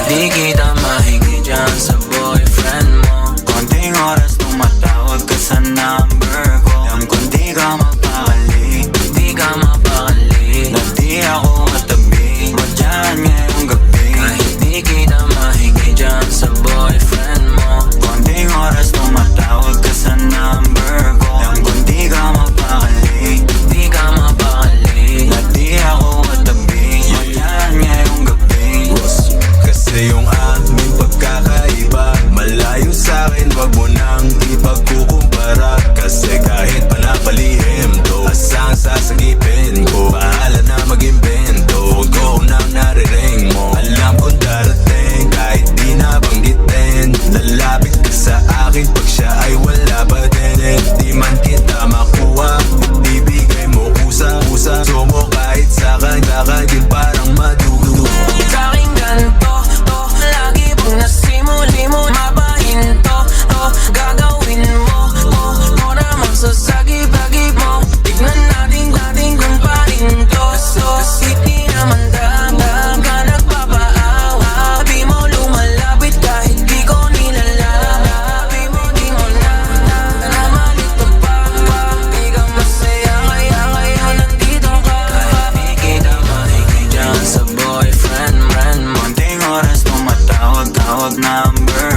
di kita mahingi dyan sa boyfriend mo. Konting oras tumatawag ka sa number ko. Alam kung di ka mapakali, di ka mapakali, na di ako katabi mo dyan ngayong gabi. Kahit di kita mahingi dyan sa boyfriend mo. Konting oras tumatawag ka sa number ko. Alam kung di ka mapakali, di ka mapakali, na di ako katabi mo dyan ngayong gabi. Kasi yung aming pagkakaiba malayo sa'kin, wag mo nang ipagkukumpara. Kasi kahit panapalihim to, asang sasagipin ko, bahala na mag-imbento. Huwag ko nang naririnig mo, alam kong darating kahit di nabanggitin. Lalapit ka sa akin pag siya ay wala pa din. Di man kita makuha, bibigay mo kusa-kusa. Sumo kahit sa kanya din parang madugo. Sa'king ganito, to, lagi pang nasimuli mo, mapahinto, to, gagawin mo, to naman sa sagip-agip mo. Tignan natin kung parin to. Kasi di naman damdam ka nagpapaawa. Sabi mo lumalapit kahit di ko nilalab. Sabi mo di mo na malito pa. Di ka masaya kaya nandito ka. Kahit di kita mahingi dyan sa boyfriend mo. Konting oras tumatawag, tawag number